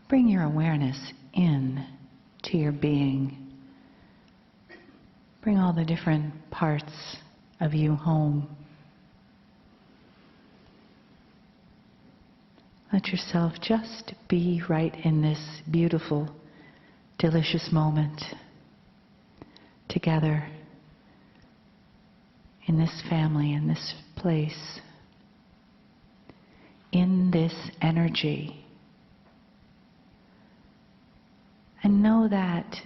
bring your awareness in to your being. Bring all the different parts of you home. Let yourself just be right in this beautiful, delicious moment together in this family, in this place, in this energy. And know that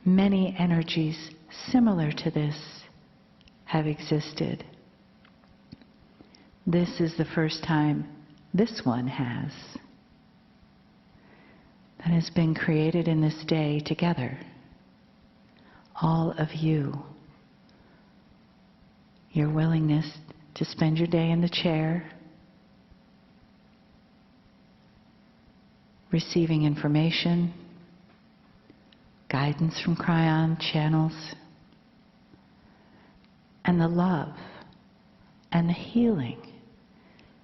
many energies similar to this have existed. This is the first time this one has. That has been created in this day together. All of you. Your willingness to spend your day in the chair, receiving information, guidance from KRYON channels, and the love and the healing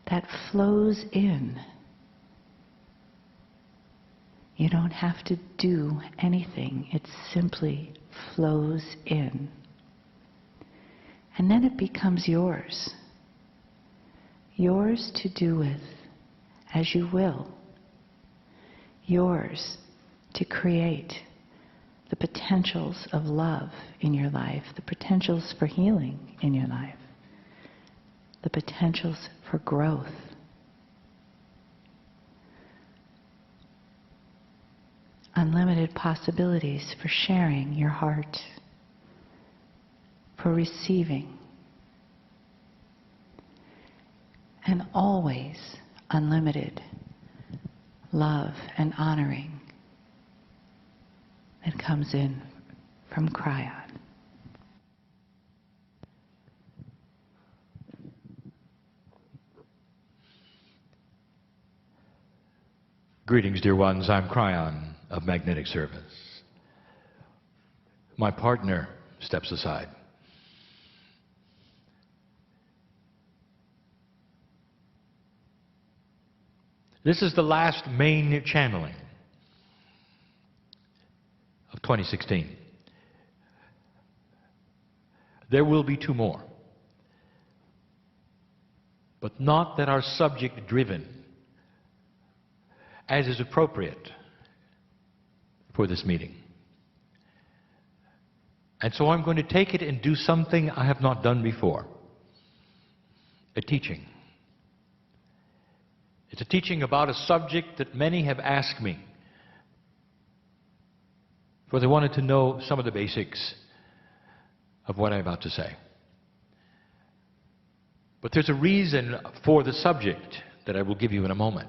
that flows in. You don't have to do anything. It simply flows in. And then it becomes yours. Yours to do with as you will. Yours to create the potentials of love in your life, the potentials for healing in your life, the potentials for growth. Unlimited possibilities for sharing your heart, for receiving, and always unlimited love and honoring that comes in from KRYON. Greetings, dear ones. I'm KRYON of Magnetic Service. My partner steps aside. This is the last main channeling of 2016. There will be 2 more, but not that are subject driven, as is appropriate for this meeting. And so I'm going to take it and do something I have not done before. A teaching. It's a teaching about a subject that many have asked me, for they wanted to know some of the basics of what I'm about to say. But there's a reason for the subject that I will give you in a moment.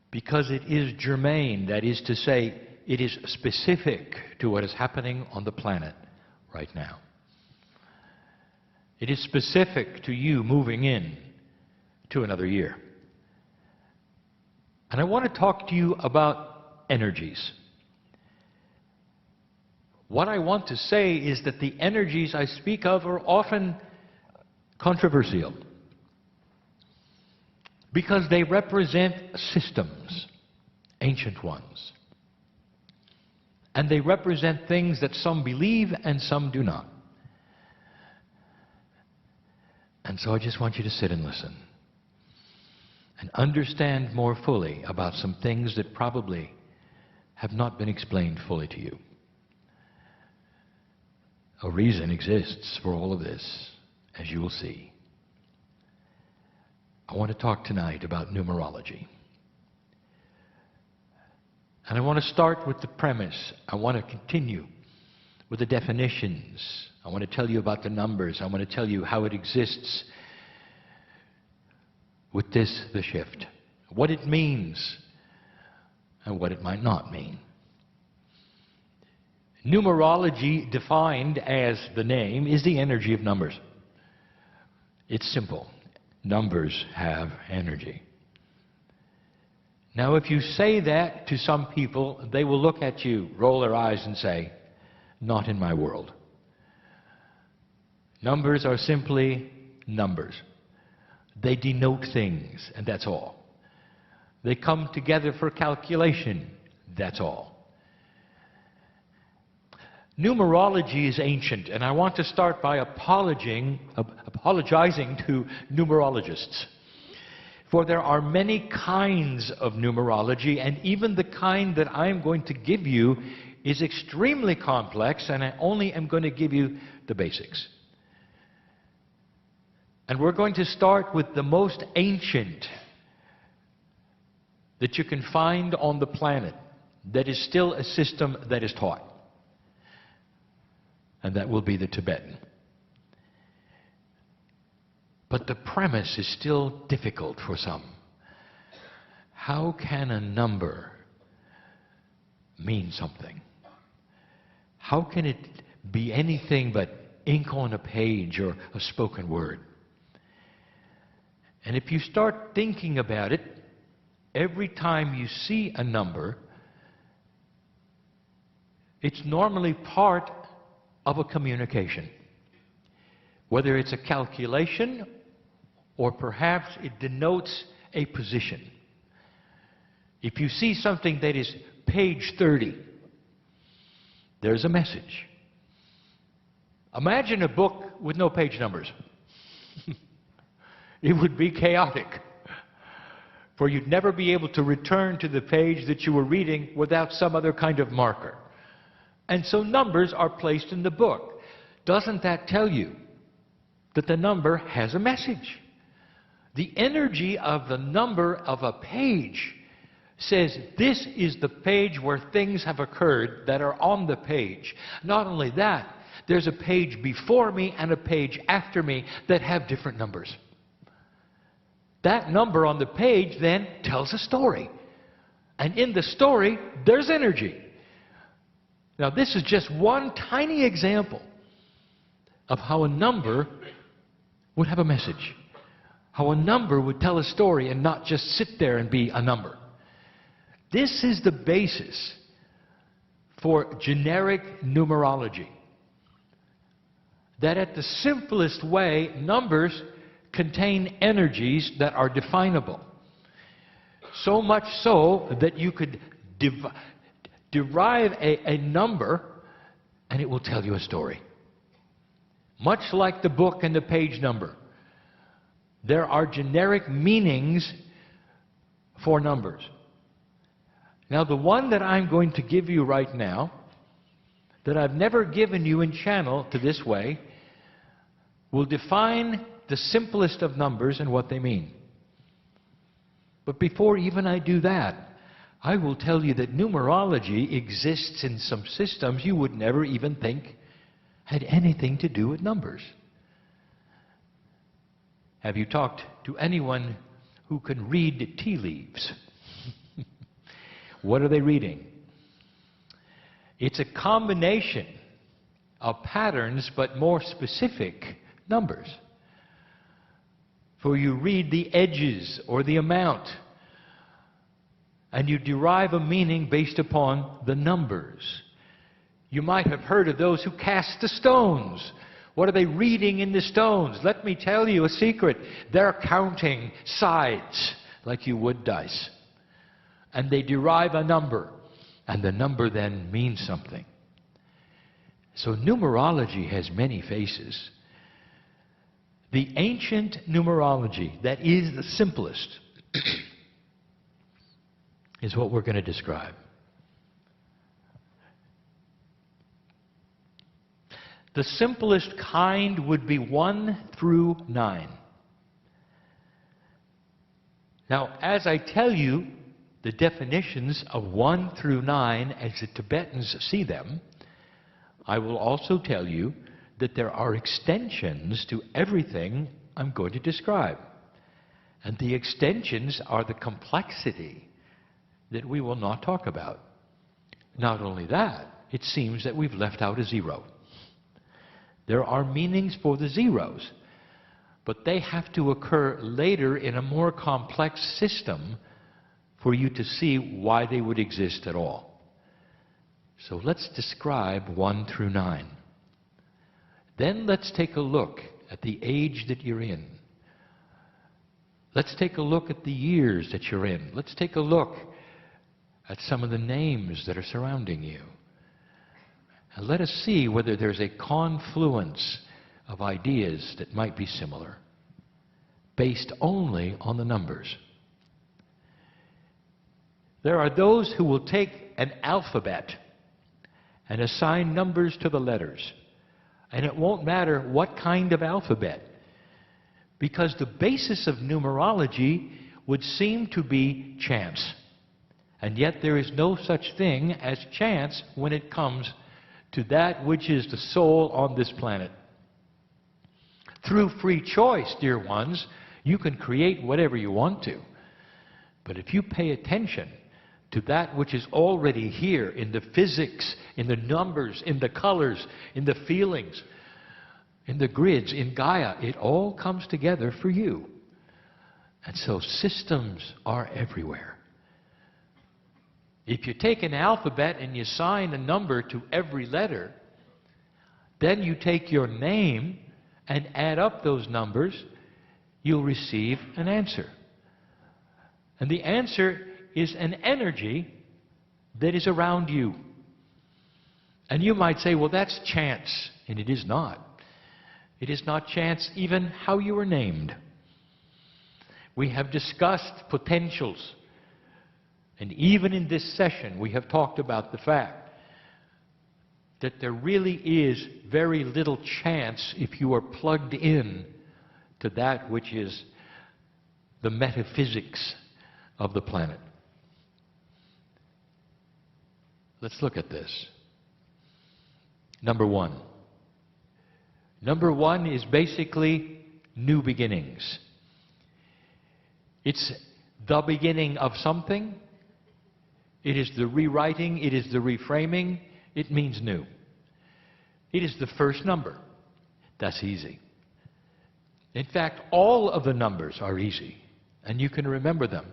Because it is germane, that is to say, it is specific to what is happening on the planet right now. It is specific to you moving in to another year. And I want to talk to you about energies. What I want to say is that the energies I speak of are often controversial, because they represent systems, ancient ones. And they represent things that some believe and some do not. And so I just want you to sit and listen and understand more fully about some things that probably have not been explained fully to you. A reason exists for all of this, as you will see. I want to talk tonight about numerology. And I want to start with the premise. I want to continue with the definitions. I want to tell you about the numbers. I want to tell you how it exists with this, the shift. What it means and what it might not mean. Numerology, defined as the name, is the energy of numbers. It's simple. Numbers have energy. Now, if you say that to some people, they will look at you, roll their eyes and say, not in my world. Numbers are simply numbers. They denote things, and that's all. They come together for calculation. That's all. Numerology is ancient, and I want to start by apologizing to numerologists. For there are many kinds of numerology, and even the kind that I'm going to give you is extremely complex, and I only am going to give you the basics. And we're going to start with the most ancient that you can find on the planet, that is still a system that is taught. And that will be the Tibetan. But the premise is still difficult for some. How can a number mean something? How can it be anything but ink on a page or a spoken word? And if you start thinking about it, every time you see a number, it's normally part of a communication. Whether it's a calculation or perhaps it denotes a position. If you see something that is page 30, there's a message. Imagine a book with no page numbers. It would be chaotic. For you'd never be able to return to the page that you were reading without some other kind of marker. And so numbers are placed in the book. Doesn't that tell you that the number has a message? The energy of the number of a page says this is the page where things have occurred that are on the page. Not only that, there's a page before me and a page after me that have different numbers. That number on the page then tells a story. And in the story, there's energy. Now, this is just one tiny example of how a number would have a message. How a number would tell a story and not just sit there and be a number. This is the basis for generic numerology. That at the simplest way, numbers contain energies that are definable. So much so that you could derive a number and it will tell you a story. Much like the book and the page number. There are generic meanings for numbers. Now, the one that I'm going to give you right now, that I've never given you in channel to this way, will define the simplest of numbers and what they mean. But before even I do that, I will tell you that numerology exists in some systems you would never even think had anything to do with numbers. Have you talked to anyone who can read tea leaves? What are they reading? It's a combination of patterns but more specific numbers. For you read the edges or the amount, and you derive a meaning based upon the numbers. You might have heard of those who cast the stones. What are they reading in the stones? Let me tell you a secret. They're counting sides like you would dice. And they derive a number. And the number then means something. So numerology has many faces. The ancient numerology, that is the simplest, is what we're going to describe. The simplest kind would be 1 through 9. Now, as I tell you the definitions of 1 through 9 as the Tibetans see them, I will also tell you that there are extensions to everything I'm going to describe. And the extensions are the complexity that we will not talk about. Not only that, it seems that we've left out a 0. There are meanings for the zeros, but they have to occur later in a more complex system for you to see why they would exist at all. So let's describe 1 through 9. Then let's take a look at the age that you're in. Let's take a look at the years that you're in. Let's take a look at some of the names that are surrounding you. And let us see whether there's a confluence of ideas that might be similar, based only on the numbers. There are those who will take an alphabet and assign numbers to the letters. And it won't matter what kind of alphabet, because the basis of numerology would seem to be chance. And yet there is no such thing as chance when it comes to that which is the soul on this planet. Through free choice, dear ones, you can create whatever you want to. But if you pay attention to that which is already here in the physics, in the numbers, in the colors, in the feelings, in the grids, in Gaia, it all comes together for you. And so systems are everywhere. If you take an alphabet and you assign a number to every letter, then you take your name and add up those numbers, you'll receive an answer. And the answer is an energy that is around you. And you might say, well, that's chance. And it is not. It is not chance even how you were named. We have discussed potentials. And even in this session, we have talked about the fact that there really is very little chance if you are plugged in to that which is the metaphysics of the planet. Let's look at this. Number one. Number one is basically new beginnings. It's the beginning of something. It is the rewriting. It is the reframing. It means new. It is the first number. That's easy. In fact, all of the numbers are easy, and you can remember them.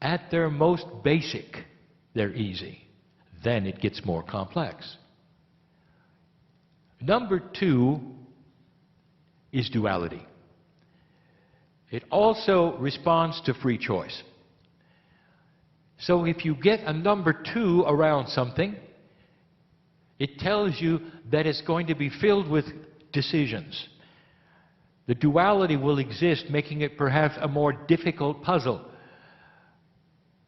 At their most basic, they're easy. Then it gets more complex. Number two is duality. It also responds to free choice. So if you get a number 2 around something, it tells you that it's going to be filled with decisions. The duality will exist, making it perhaps a more difficult puzzle.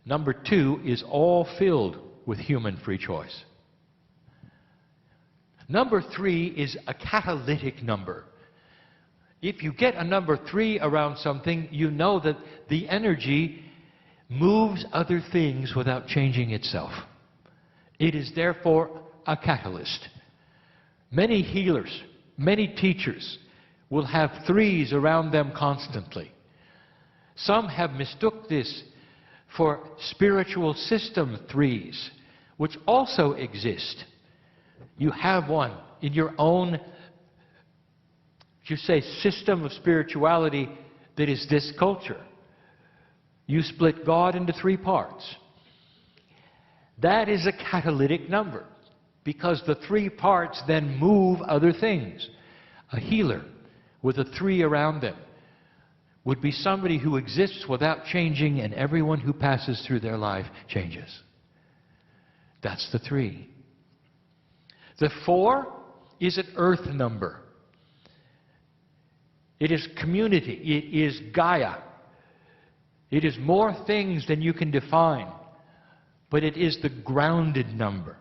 Number 2 is all filled with human free choice. Number 3 is a catalytic number. If you get a number 3 around something, you know that the energy moves other things without changing itself. It is therefore a catalyst. Many healers, many teachers will have 3s around them constantly. Some have mistook this for spiritual system 3s, which also exist. You have one in your own, you say, system of spirituality that is this culture. You split God into 3 parts. That is a catalytic number, because the 3 parts then move other things. A healer with a 3 around them would be somebody who exists without changing, and everyone who passes through their life changes. That's the 3. The 4 is an earth number. It is community. It is Gaia. It is more things than you can define, but it is the grounded number.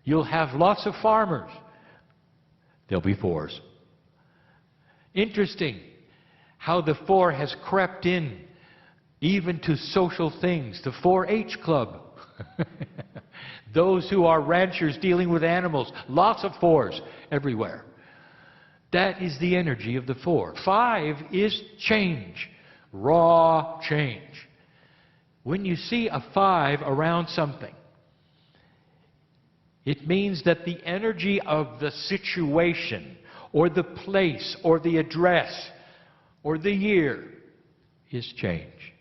You'll have lots of farmers. There'll be 4s. Interesting how the 4 has crept in even to social things. The 4-H club. Those who are ranchers dealing with animals. Lots of 4s everywhere. That is the energy of the 4. 5 is change. Raw change. When you see a 5 around something, it means that the energy of the situation, or the place, or the address, or the year is change.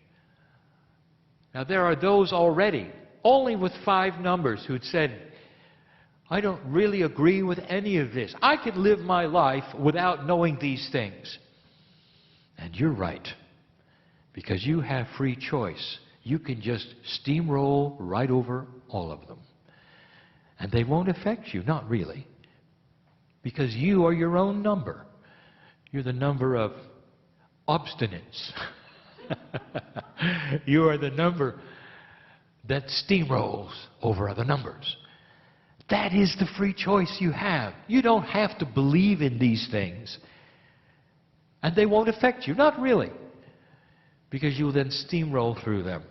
Now there are those already, only with 5 numbers, who'd said, I don't really agree with any of this. I could live my life without knowing these things. And you're right. because you have free choice. You can just steamroll right over all of them. And they won't affect you, not really, because you are your own number. You're the number of obstinance. You are the number that steamrolls over other numbers. That is the free choice you have. You don't have to believe in these things. And they won't affect you, not really, because you'll then steamroll through them.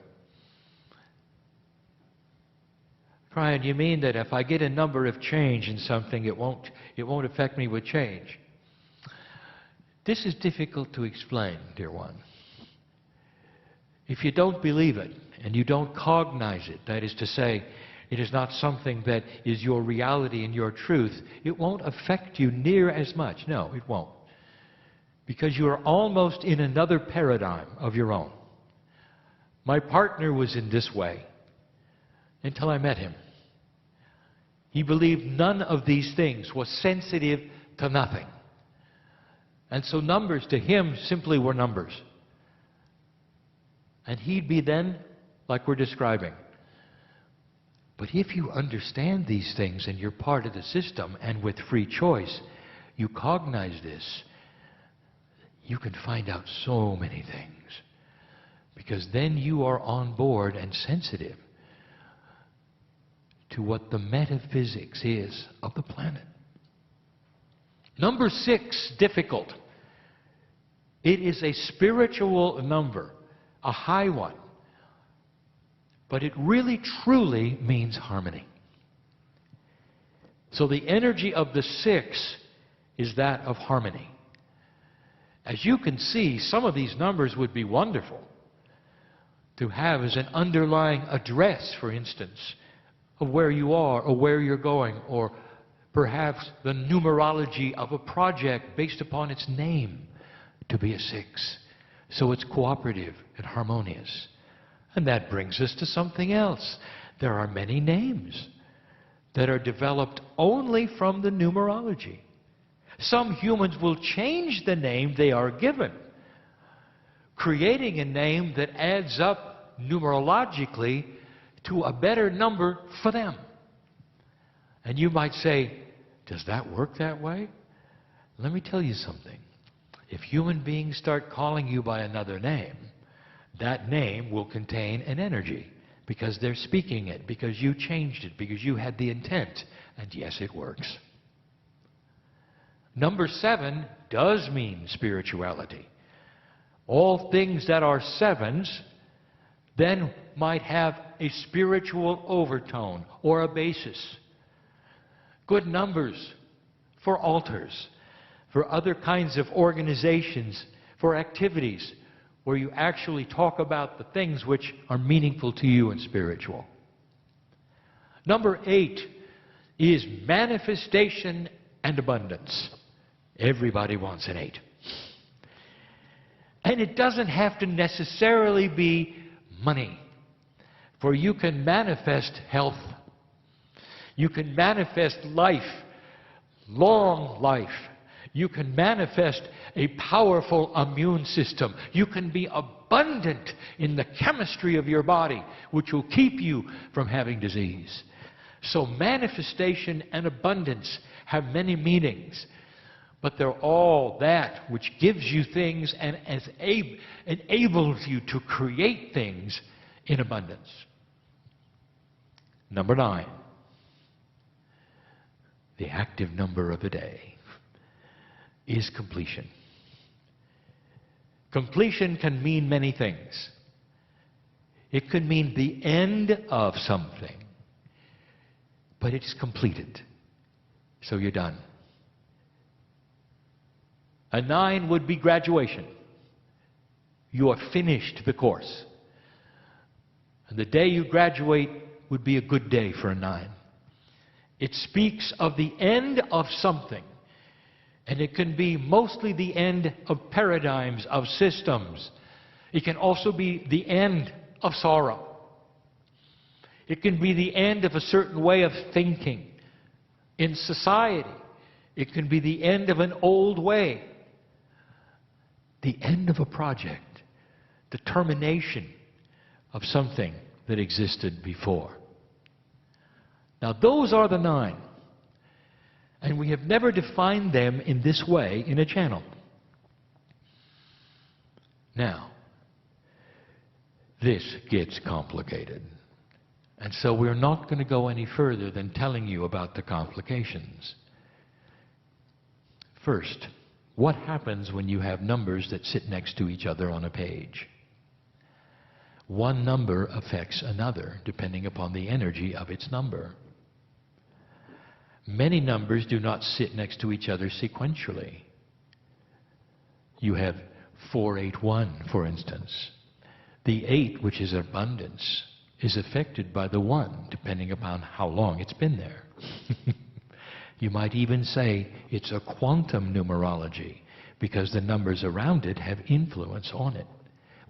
KRYON, you mean that if I get a number of change in something, it won't affect me with change? This is difficult to explain, dear one. If you don't believe it, and you don't cognize it, that is to say, it is not something that is your reality and your truth, it won't affect you near as much. No, it won't. Because you are almost in another paradigm of your own. My partner was in this way until I met him. He believed none of these things, was sensitive to nothing. And so numbers to him simply were numbers. And he'd be then like we're describing. But if you understand these things and you're part of the system, and with free choice, you cognize this, you can find out so many things. Because then you are on board and sensitive to what the metaphysics is of the planet. Number 6, difficult. It is a spiritual number, a high one. But it really, truly means harmony. So the energy of the 6 is that of harmony. As you can see, some of these numbers would be wonderful to have as an underlying address, for instance, of where you are or where you're going, or perhaps the numerology of a project based upon its name to be a 6. So it's cooperative and harmonious. And that brings us to something else. There are many names that are developed only from the numerology. Some humans will change the name they are given, creating a name that adds up numerologically to a better number for them. And you might say, does that work that way? Let me tell you something. If human beings start calling you by another name, that name will contain an energy, because they're speaking it, because you changed it, because you had the intent. And yes, it works. Number 7 does mean spirituality. All things that are 7s then might have a spiritual overtone or a basis. Good numbers for altars, for other kinds of organizations, for activities where you actually talk about the things which are meaningful to you and spiritual. Number 8 is manifestation and abundance. Everybody wants an 8. And it doesn't have to necessarily be money. For you can manifest health. You can manifest life, long life. You can manifest a powerful immune system. You can be abundant in the chemistry of your body, which will keep you from having disease. So manifestation and abundance have many meanings, but they're all that which gives you things and enables you to create things in abundance. Number 9, the active number of the day, is completion. Completion can mean many things. It could mean the end of something, but it's completed. So you're done. A 9 would be graduation. You have finished the course. And the day you graduate would be a good day for a 9. It speaks of the end of something. And it can be mostly the end of paradigms, of systems. It can also be the end of sorrow. It can be the end of a certain way of thinking in society. It can be the end of an old way. The end of a project the termination of something that existed before. Now those are the 9. And we have never defined them in this way in a channel. Now, this gets complicated. And so we're not going to go any further than telling you about the complications. First, what happens when you have numbers that sit next to each other on a page? One number affects another depending upon the energy of its number. Many numbers do not sit next to each other sequentially. You have 481, for instance. The 8, which is abundance, is affected by the 1, depending upon how long it's been there. You might even say it's a quantum numerology, because the numbers around it have influence on it.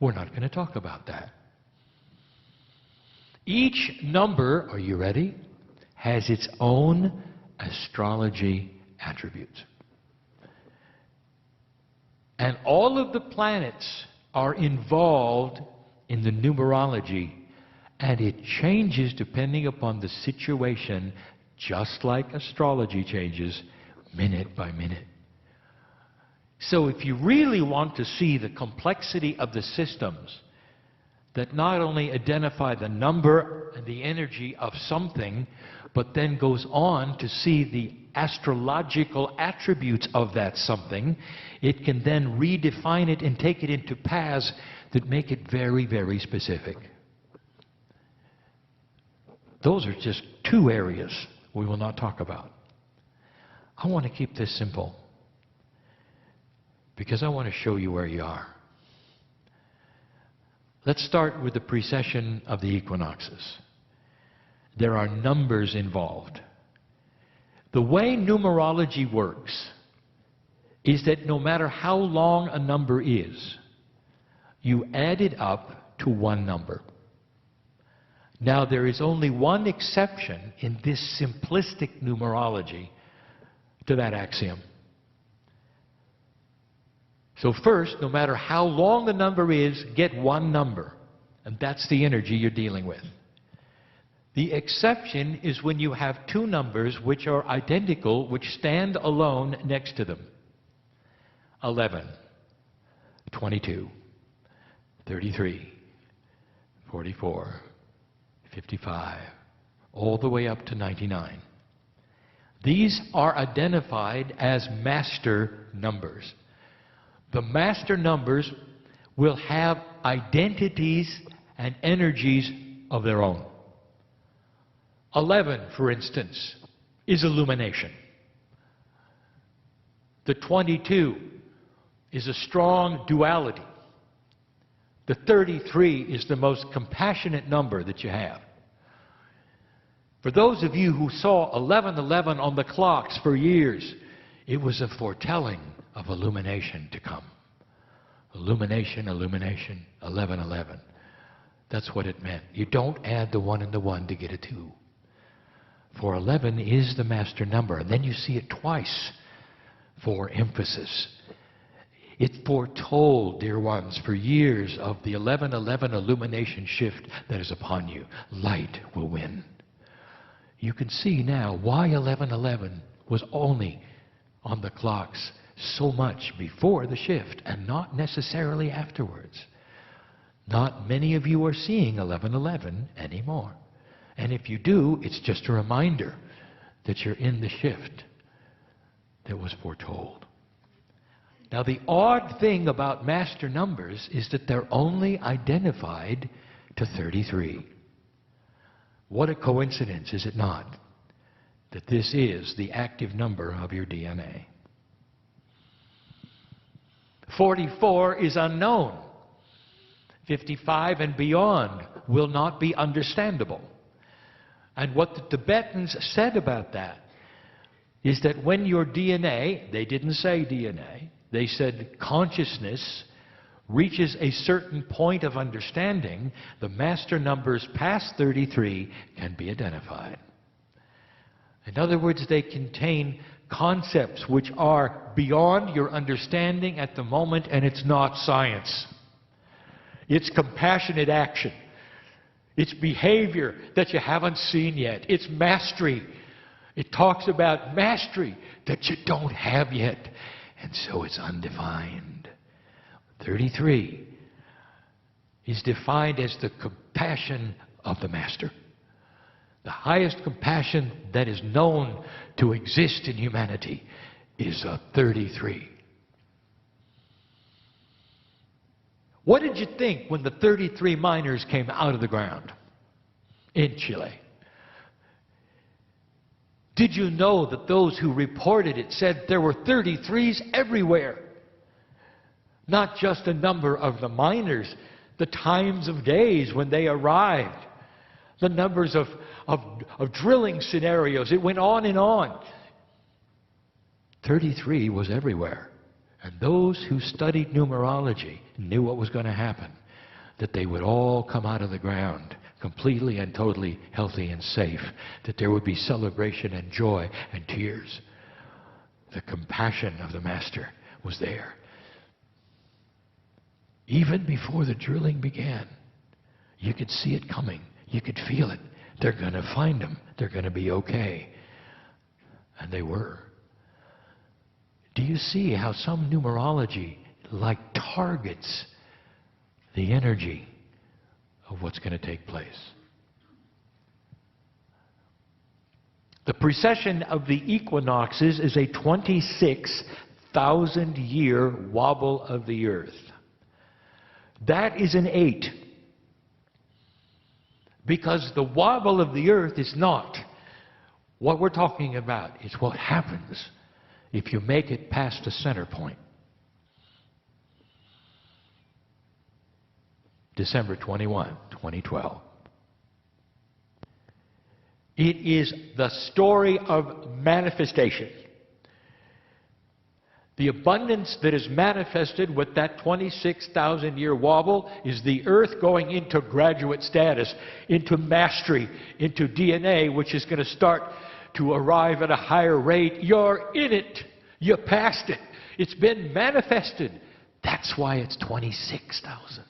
We're not going to talk about that. Each number, are you ready, has its own astrology attributes. And all of the planets are involved in the numerology, and it changes depending upon the situation, just like astrology changes minute by minute. So if you really want to see the complexity of the systems that not only identify the number and the energy of something, but then goes on to see the astrological attributes of that something, it can then redefine it and take it into paths that make it very, very specific. Those are just 2 areas we will not talk about. I want to keep this simple because I want to show you where you are. Let's start with the precession of the equinoxes. There are numbers involved. The way numerology works is that no matter how long a number is, you add it up to one number. Now there is only one exception in this simplistic numerology to that axiom. So first, no matter how long the number is, get one number. And that's the energy you're dealing with. The exception is when you have 2 numbers which are identical, which stand alone next to them. 11, 22, 33, 44, 55, all the way up to 99. These are identified as master numbers. The master numbers will have identities and energies of their own. 11, for instance, is illumination. The 22 is a strong duality. The 33 is the most compassionate number that you have. For those of you who saw 1111 on the clocks for years, it was a foretelling of illumination to come. Illumination, illumination, 1111. That's what it meant. You don't add the 1 and the 1 to get a 2. For 11 is the master number. And then you see it twice for emphasis. It foretold, dear ones, for years of the 1111 illumination shift that is upon you. Light will win. You can see now why 1111 was only on the clocks so much before the shift and not necessarily afterwards. Not many of you are seeing 1111 anymore. And if you do, it's just a reminder that you're in the shift that was foretold. Now, the odd thing about master numbers is that they're only identified to 33. What a coincidence, is it not, that this is the active number of your DNA. 44 is unknown. 55 and beyond will not be understandable. And what the Tibetans said about that is that when your DNA, they didn't say DNA, they said consciousness reaches a certain point of understanding, the master numbers past 33 can be identified. In other words, they contain concepts which are beyond your understanding at the moment, and it's not science. It's compassionate action. It's behavior that you haven't seen yet. It's mastery. It talks about mastery that you don't have yet. And so it's undefined. 33 is defined as the compassion of the Master. The highest compassion that is known to exist in humanity is a 33. What did you think when the 33 miners came out of the ground in Chile? Did you know that those who reported it said there were 33s everywhere? Not just a number of the miners, the times of days when they arrived, the numbers of drilling scenarios. It went on and on. 33 was everywhere. And those who studied numerology knew what was going to happen, that they would all come out of the ground completely and totally healthy and safe, that there would be celebration and joy and tears. The compassion of the Master was there. Even before the drilling began, you could see it coming. You could feel it. They're going to find him. They're going to be okay. And they were. Do you see how some numerology like targets the energy of what's going to take place? The precession of the equinoxes is a 26,000-year wobble of the earth. That is an 8. Because the wobble of the earth is not what we're talking about. It's what happens if you make it past a center point. December 21, 2012. It is the story of manifestation. The abundance that is manifested with that 26,000-year wobble is the earth going into graduate status, into mastery, into DNA, which is going to start to arrive at a higher rate. You're in it. You passed it. It's been manifested. That's why it's 26,000.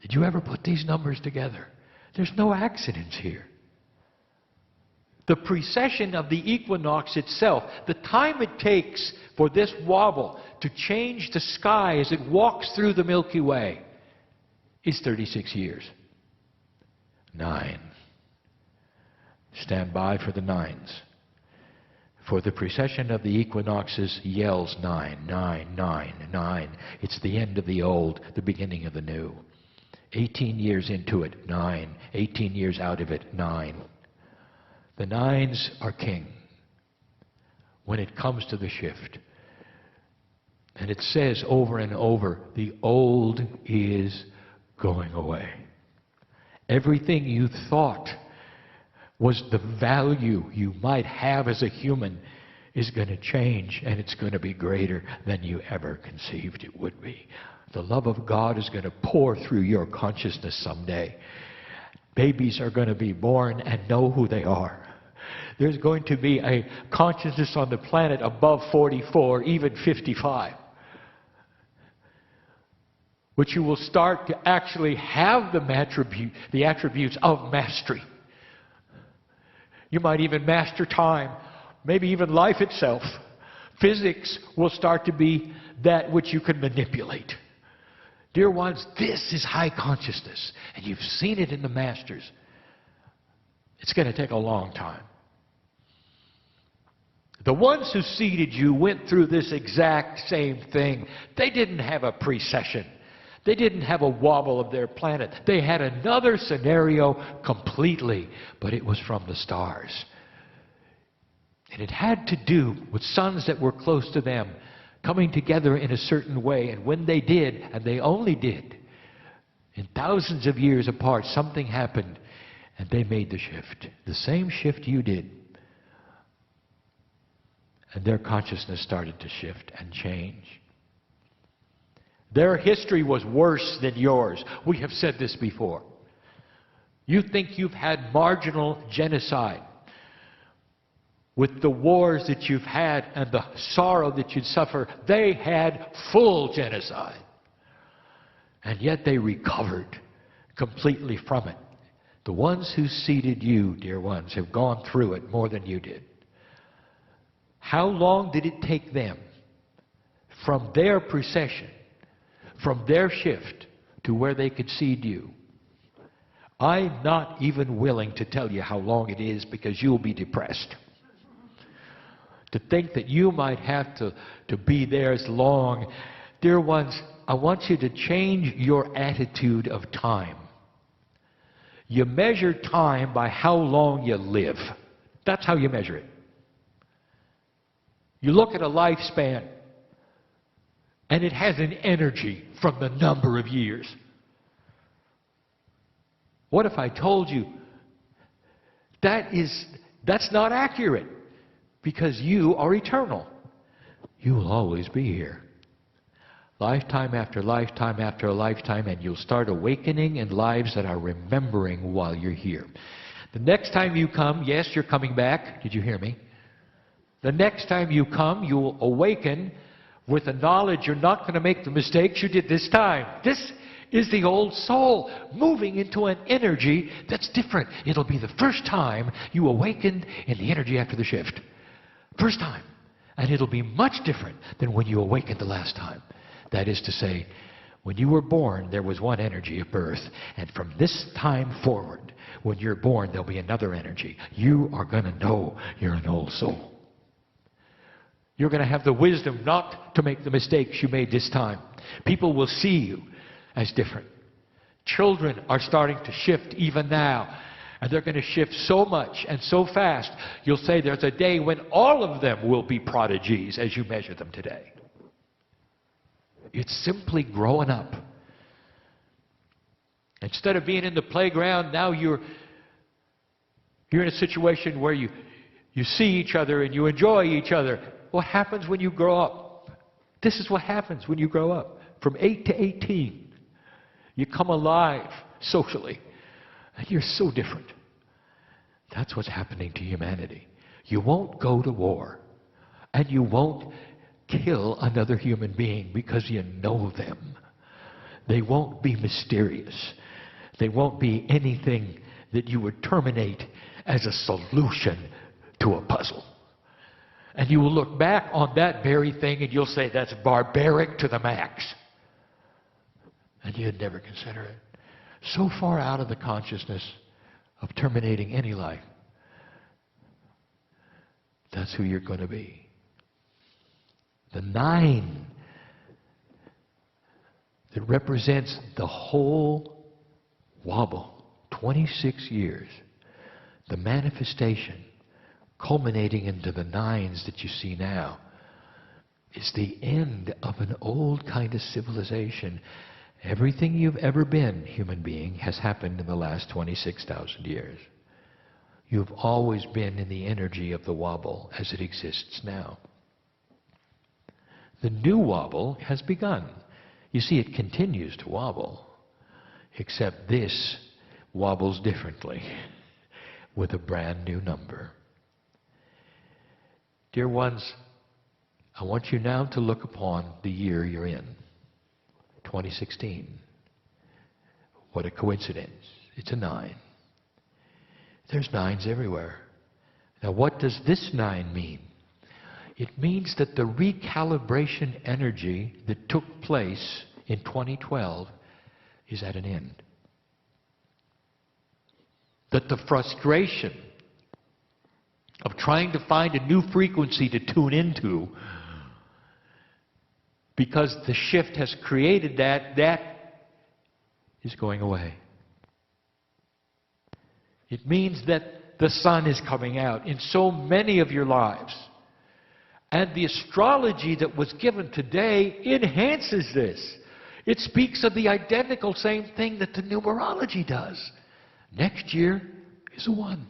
Did you ever put these numbers together? There's no accidents here. The precession of the equinox itself, the time it takes for this wobble to change the sky as it walks through the Milky Way, is 36 years. 9. Stand by for the 9s. For the precession of the equinoxes yells 9, 9, 9, 9. It's the end of the old, the beginning of the new. 18 years into it, 9. 18 years out of it, 9. The 9s are king when it comes to the shift. And it says over and over, the old is going away. Everything you thought was the value you might have as a human is going to change, and it's going to be greater than you ever conceived it would be. The love of God is going to pour through your consciousness someday. Babies are going to be born and know who they are. There's going to be a consciousness on the planet above 44, even 55, which you will start to actually have the attributes of mastery. You might even master time, maybe even life itself. Physics will start to be that which you can manipulate. Dear ones, this is high consciousness, and you've seen it in the masters. It's going to take a long time. The ones who seeded you went through this exact same thing. They didn't have a precession. They didn't have a wobble of their planet. They had another scenario completely, but it was from the stars. And it had to do with suns that were close to them coming together in a certain way. And when they did, and they only did, in thousands of years apart, something happened, and they made the shift. The same shift you did. And their consciousness started to shift and change. Their history was worse than yours. We have said this before. You think you've had marginal genocide with the wars that you've had and the sorrow that you'd suffer. They had full genocide. And yet they recovered completely from it. The ones who seeded you, dear ones, have gone through it more than you did. How long did it take them from their precession, from their shift, to where they could seed you? I'm not even willing to tell you how long it is, because you'll be depressed. To think that you might have to be there as long. Dear ones, I want you to change your attitude of time. You measure time by how long you live. That's how you measure it. You look at a lifespan, and it has an energy from the number of years. What if I told you that's not accurate, because you are eternal. You will always be here. Lifetime after lifetime after lifetime, and you'll start awakening in lives that are remembering while you're here. The next time you come, yes, you're coming back. Did you hear me? The next time you come, you'll awaken with the knowledge you're not going to make the mistakes you did this time. This is the old soul moving into an energy that's different. It'll be the first time you awakened in the energy after the shift. First time. And it'll be much different than when you awakened the last time. That is to say, when you were born, there was one energy of birth. And from this time forward, when you're born, there'll be another energy. You are going to know you're an old soul. You're going to have the wisdom not to make the mistakes you made this time. People will see you as different. Children are starting to shift even now. And they're going to shift so much and so fast, you'll say there's a day when all of them will be prodigies as you measure them today. It's simply growing up. Instead of being in the playground, now you're in a situation where you see each other and you enjoy each other. What happens when you grow up? This is what happens when you grow up. From 8 to 18, you come alive socially. And you're so different. That's what's happening to humanity. You won't go to war. And you won't kill another human being because you know them. They won't be mysterious. They won't be anything that you would terminate as a solution to a puzzle. And you will look back on that very thing and you'll say, that's barbaric to the max. And you'd never consider it. So far out of the consciousness of terminating any life. That's who you're going to be. The 9 that represents the whole wobble, 26 years, the manifestation culminating into the 9s that you see now, is the end of an old kind of civilization. Everything you've ever been, human being, has happened in the last 26,000 years. You've always been in the energy of the wobble as it exists now. The new wobble has begun. You see, it continues to wobble, except this wobbles differently with a brand new number. Dear ones, I want you now to look upon the year you're in. 2016. What a coincidence. It's a 9. There's 9s everywhere. Now what does this 9 mean? It means that the recalibration energy that took place in 2012 is at an end. That the frustration of trying to find a new frequency to tune into, because the shift has created that is going away. It means that the sun is coming out in so many of your lives. And the astrology that was given today enhances this. It speaks of the identical same thing that the numerology does. Next year is a 1.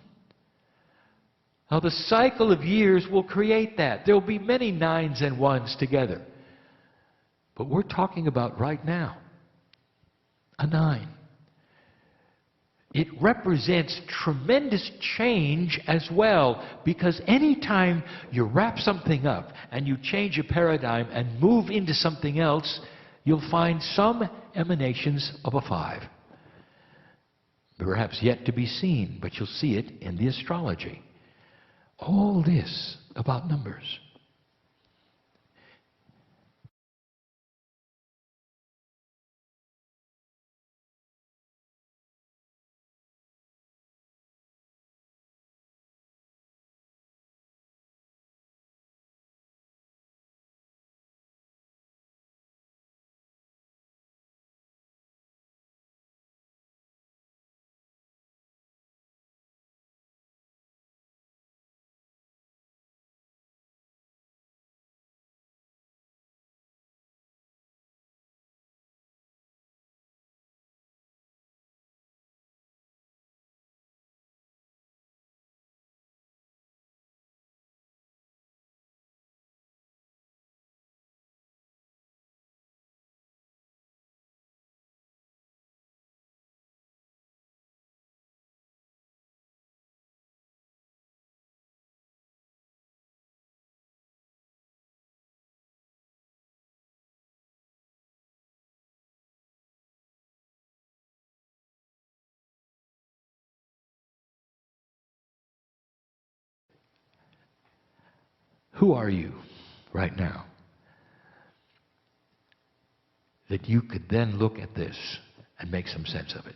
Now the cycle of years will create that. There will be many 9s and 1s together. But we're talking about right now a 9. It represents tremendous change as well, because anytime you wrap something up and you change a paradigm and move into something else, you'll find some emanations of a 5. Perhaps yet to be seen, but you'll see it in the astrology. All this about numbers. Who are you right now that you could then look at this and make some sense of it?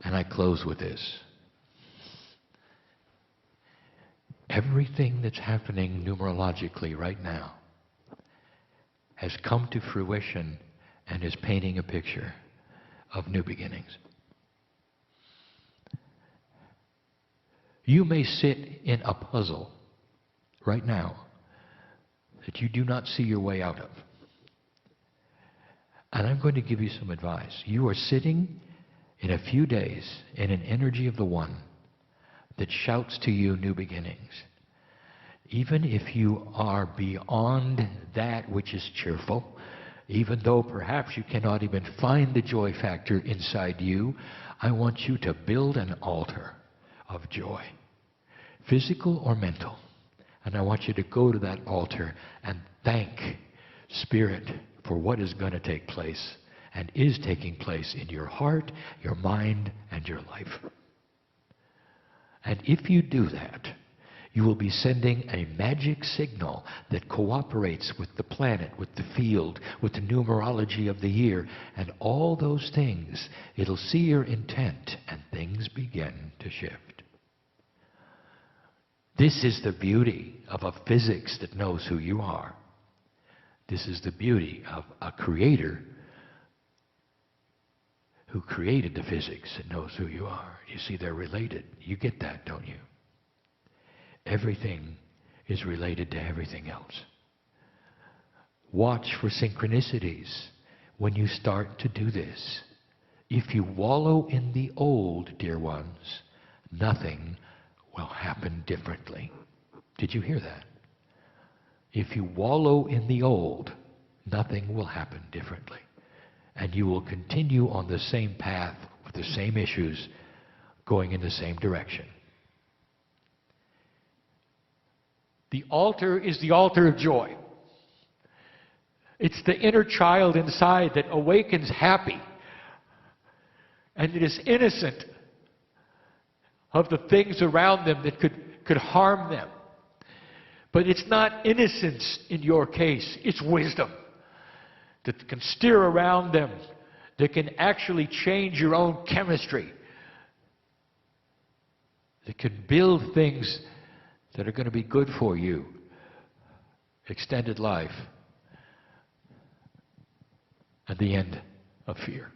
And I close with this. Everything that's happening numerologically right now has come to fruition and is painting a picture of new beginnings. You may sit in a puzzle right now that you do not see your way out of. And I'm going to give you some advice. You are sitting in a few days in an energy of the One that shouts to you new beginnings. Even if you are beyond that which is cheerful, even though perhaps you cannot even find the joy factor inside you, I want you to build an altar of joy, physical or mental. And I want you to go to that altar and thank Spirit for what is going to take place and is taking place in your heart, your mind, and your life. And if you do that, you will be sending a magic signal that cooperates with the planet, with the field, with the numerology of the year, and all those things. It'll see your intent, and things begin to shift. This is the beauty of a physics that knows who you are. This is the beauty of a creator who created the physics and knows who you are. You see, they're related. You get that, don't you? Everything is related to everything else. Watch for synchronicities when you start to do this. If you wallow in the old, dear ones, nothing will happen differently. Did you hear that? If you wallow in the old, nothing will happen differently. And you will continue on the same path with the same issues, going in the same direction. The altar is the altar of joy. It's the inner child inside that awakens happy. And it is innocent of the things around them that could harm them. But it's not innocence in your case, it's wisdom that can steer around them, that can actually change your own chemistry, that can build things that are going to be good for you. Extended life and the end of fear.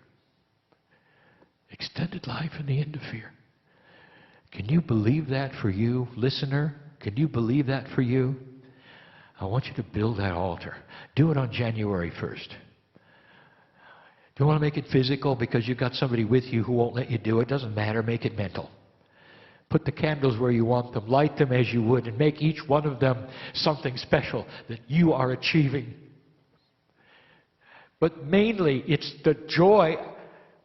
Extended life and the end of fear. Can you believe that for you, listener? Can you believe that for you? I want you to build that altar. Do it on January 1st. Do you want to make it physical because you've got somebody with you who won't let you do it? Doesn't matter. Make it mental. Put the candles where you want them. Light them as you would, and make each one of them something special that you are achieving. But mainly, it's the joy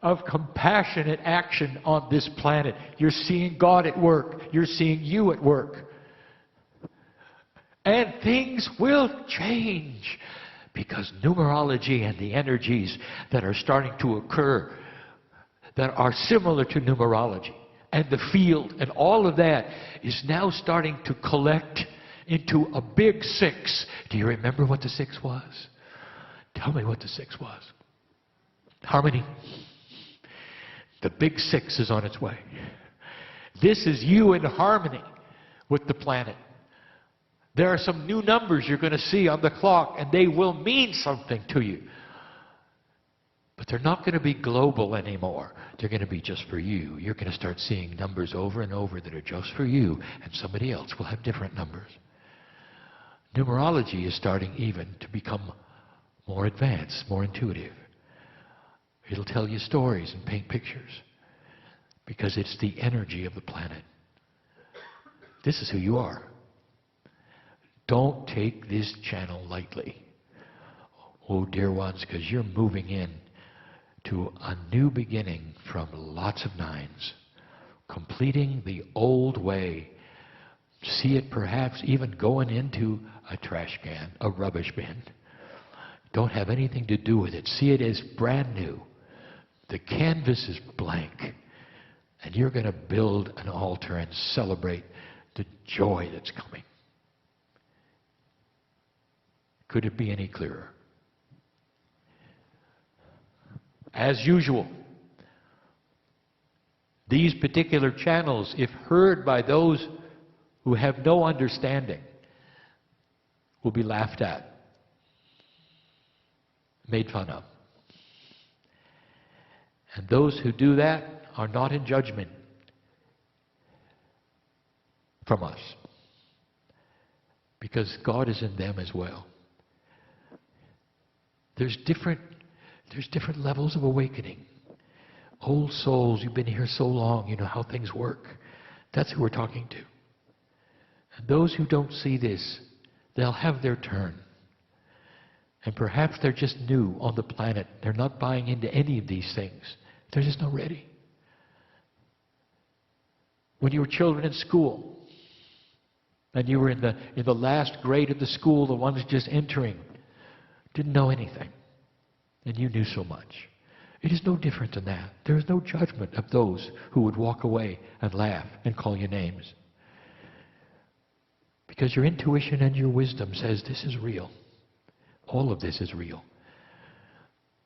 of compassionate action on this planet. You're seeing God at work. You're seeing you at work. And things will change Because numerology and the energies that are starting to occur that are similar to numerology and the field and all of that is now starting to collect into a big 6. Do you remember what the 6 was? Tell me what the 6 was. Harmony. The big 6 is on its way. This is you in harmony with the planet. There are some new numbers you're going to see on the clock, and they will mean something to you. But they're not going to be global anymore. They're going to be just for you. You're going to start seeing numbers over and over that are just for you, and somebody else will have different numbers. Numerology is starting even to become more advanced, more intuitive. It'll tell you stories and paint pictures because it's the energy of the planet. This is who you are. Don't take this channel lightly. Oh, dear ones, because you're moving in to a new beginning from lots of 9s, completing the old way. See it perhaps even going into a trash can, a rubbish bin. Don't have anything to do with it. See it as brand new. The canvas is blank. And you're going to build an altar and celebrate the joy that's coming. Could it be any clearer? As usual, these particular channels, if heard by those who have no understanding, will be laughed at, made fun of. And those who do that are not in judgment from us, because God is in them as well. There's different levels of awakening. Old souls, you've been here so long, you know how things work. That's who we're talking to. And those who don't see this, they'll have their turn. And perhaps they're just new on the planet. They're not buying into any of these things. They're just not ready. When you were children in school, and you were in the last grade of the school, the ones just entering, didn't know anything. And you knew so much. It is no different than that. There is no judgment of those who would walk away and laugh and call you names. Because your intuition and your wisdom says this is real. All of this is real.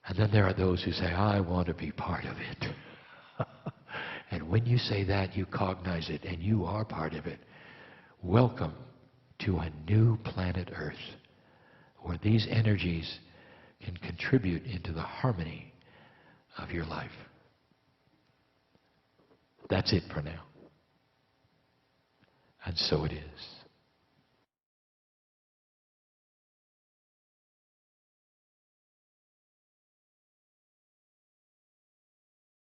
And then there are those who say, I want to be part of it. And when you say that, you cognize it and you are part of it. Welcome to a new planet Earth, where these energies can contribute into the harmony of your life. That's it for now. And so it is.